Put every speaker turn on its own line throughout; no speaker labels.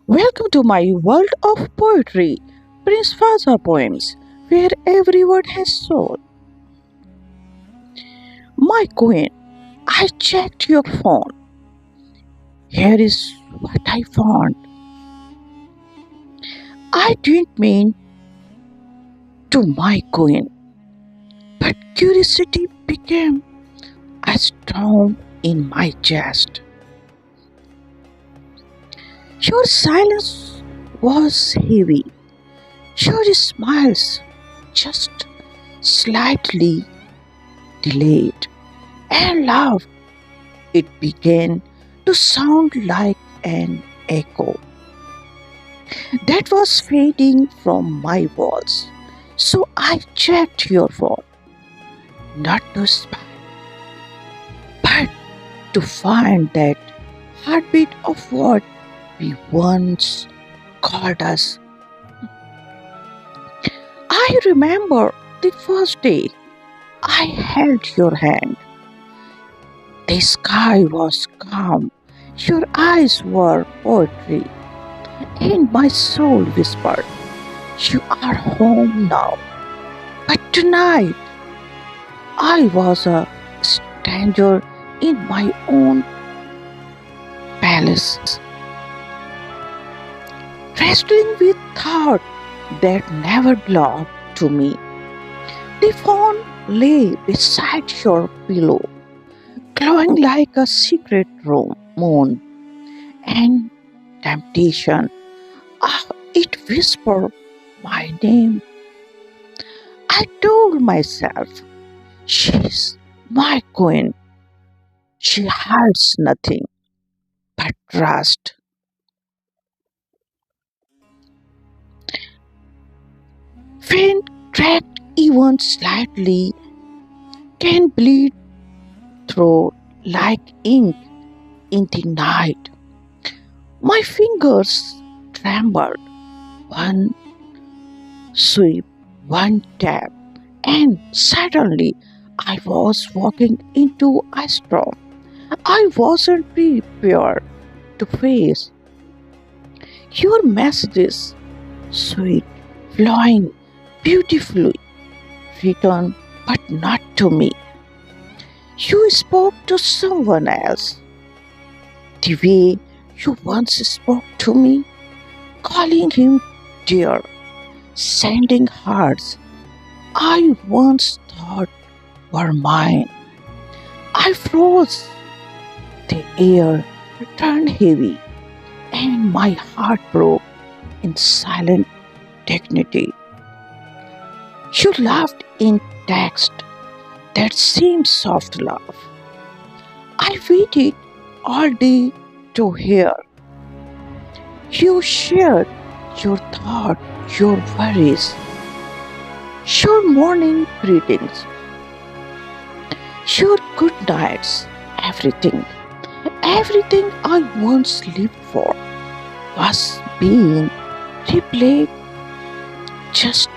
Welcome to my world of poetry, Prince Fazza Poems, where every word has soul. My queen, I checked your phone. Here is what I found. I didn't mean to, my queen, but curiosity became a storm in my chest. Your silence was heavy, your smiles just slightly delayed, and love, it began to sound like an echo that was fading from my walls. So I checked your phone, not to spy, but to find that heartbeat of what we once called us. I remember the first day I held your hand. The sky was calm, your eyes were poetry, and my soul whispered, "You are home now." But tonight, I was a stranger in my own palace, wrestling with thought that never belonged to me. The phone lay beside your pillow, glowing like a secret room moon, and temptation. It whispered my name. I told myself, she's my queen. She hides nothing but trust. When cracked even slightly, can bleed through like ink in the night. My fingers trembled. One sweep, one tap, and suddenly I was walking into a storm I wasn't prepared to face. Your messages, sweet, flowing, beautifully written, but not to me. You spoke to someone else, the way you once spoke to me, calling him dear, sending hearts I once thought were mine. I froze, the air turned heavy, and my heart broke in silent dignity. You laughed in text that seemed soft laugh. I waited all day to hear. You shared your thought, your worries, your morning greetings, your good nights, everything. Everything I once lived for was being replayed, just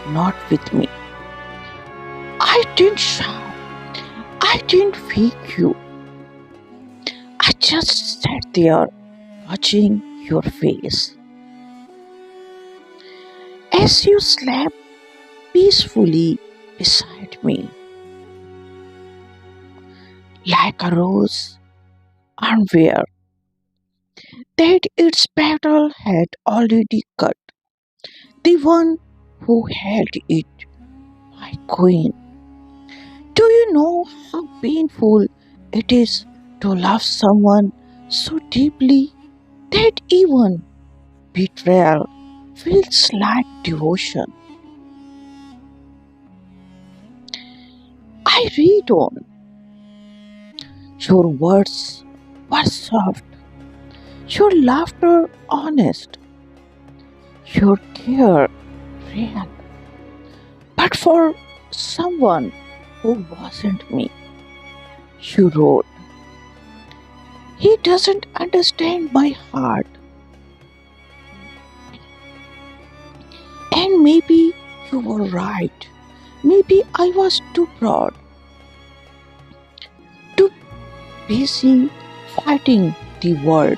not with me. I didn't shout, I didn't fake you. I just sat there watching your face as you slept peacefully beside me, like a rose unaware that its petal had already cut. The one who held it, my queen. Do you know how painful it is to love someone so deeply that even betrayal feels like devotion? I read on. Your words were soft, your laughter honest, your care real. But for someone who wasn't me, you wrote, he doesn't understand my heart. And maybe you were right. Maybe I was too proud, too busy fighting the world.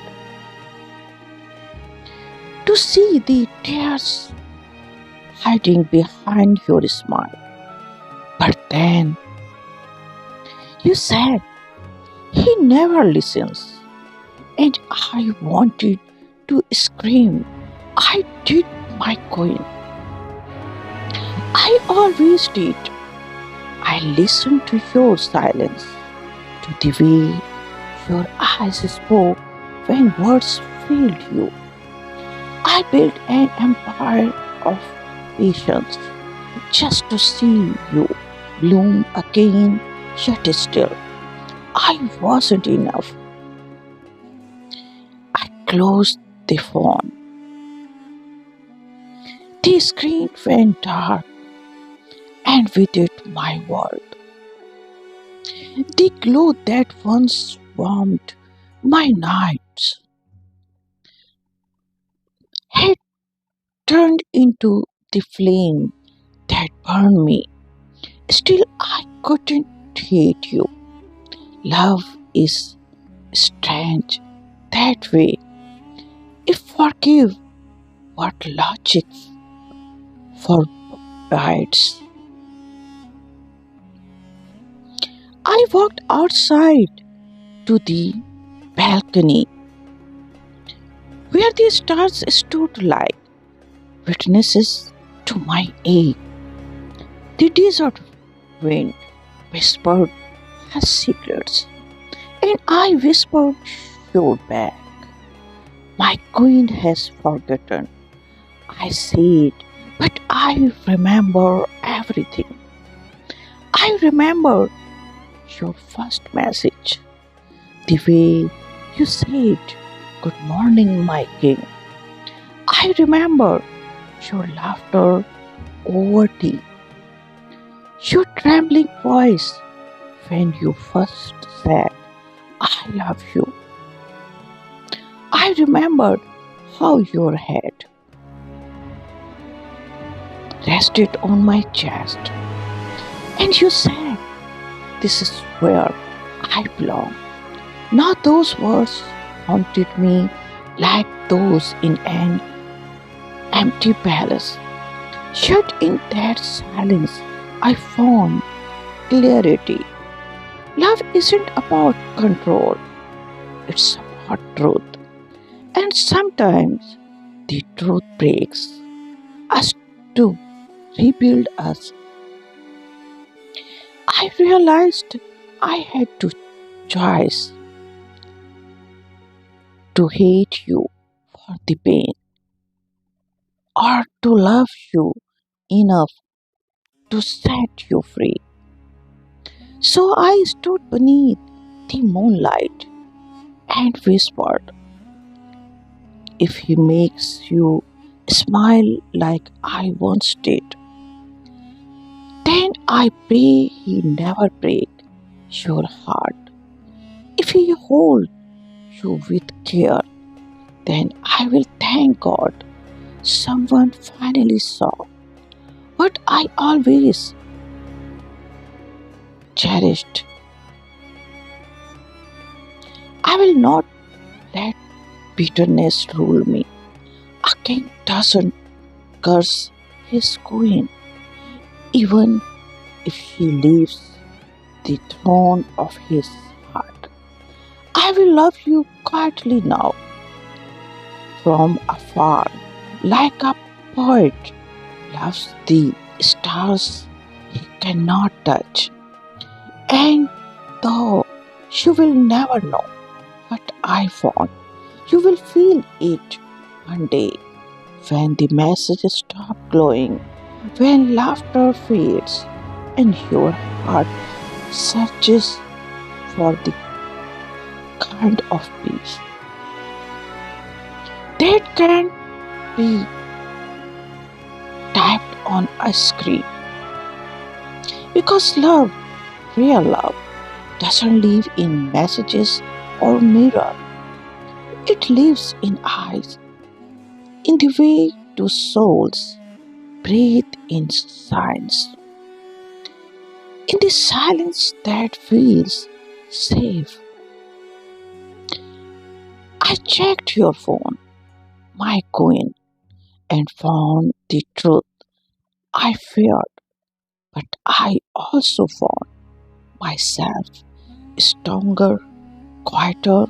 to see the tears hiding behind your smile. But then you said he never listens, and I wanted to scream. I did, my queen. I always did. I listened to your silence, to the way your eyes spoke when words failed you. I built an empire of patience just to see you bloom again, yet still I wasn't enough. I closed the phone. The screen went dark, and with it my world. The glow that once warmed my nights had turned into the flame that burned me. Still, I couldn't hate you. Love is strange that way. If forgive what logic forbids. I walked outside to the balcony where the stars stood like witnesses to my ache. The desert wind whispered her secrets, and I whispered your back. My queen has forgotten. I said, but I remember everything. I remember your first message, the way you said, "Good morning, my king." I remember your laughter over tea, your trembling voice when you first said, "I love you." I remembered how your head rested on my chest, and you said, "This is where I belong." Now those words haunted me like those in an empty palace. Yet in that silence, I found clarity. Love isn't about control, it's about truth. And sometimes the truth breaks us to rebuild us. I realized I had to choice to hate you for the pain or to love you enough to set you free. So I stood beneath the moonlight and whispered, "If he makes you smile like I once did, then I pray he never break your heart. If he holds you with care, then I will thank God someone finally saw what I always cherished." I will not let bitterness rule me. A king doesn't curse his queen, even if she leaves the throne of his heart. I will love you quietly now, from afar, like a poet loves the stars he cannot touch. And though you will never know what I want, you will feel it one day when the messages stop glowing, when laughter fades, and your heart searches for the kind of peace that can be typed on a screen. Because love, real love, doesn't live in messages or mirror. It lives in eyes, in the way two souls breathe in silence, in the silence that feels safe. I checked your phone, my queen, and found the truth I feared, but I also found myself stronger, quieter,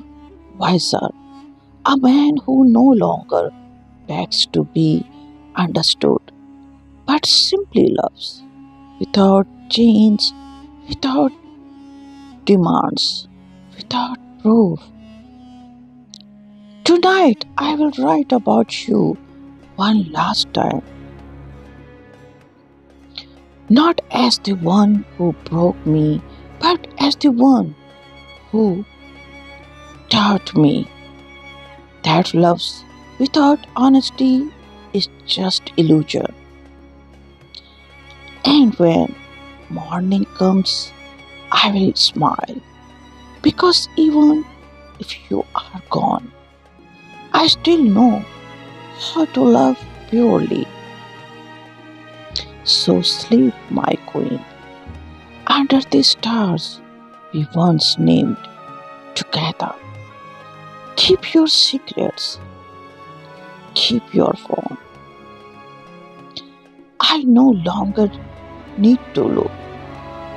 wiser, a man who no longer begs to be understood, but simply loves, without chains, without demands, without proof. Tonight I will write about you one last time, not as the one who broke me, but as the one who taught me that love without honesty is just illusion. And when morning comes, I will smile because even if you are gone, I still know how to love purely. So sleep, my queen, under the stars we once named together. Keep your secrets, keep your phone. I no longer need to look,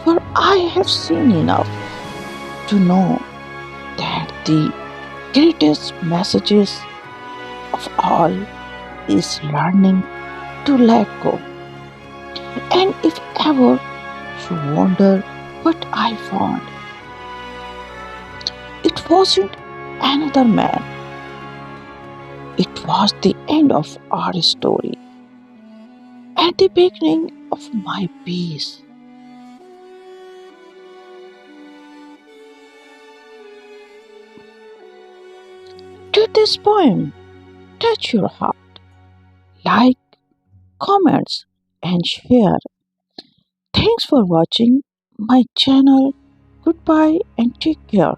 for I have seen enough to know that the greatest messages of all is learning to let go. And if ever you wonder what I found, it wasn't another man, it was the end of our story and the beginning of my peace. Did this poem touch your heart? Like, comments, and share. Thanks for watching my channel. Goodbye and take care.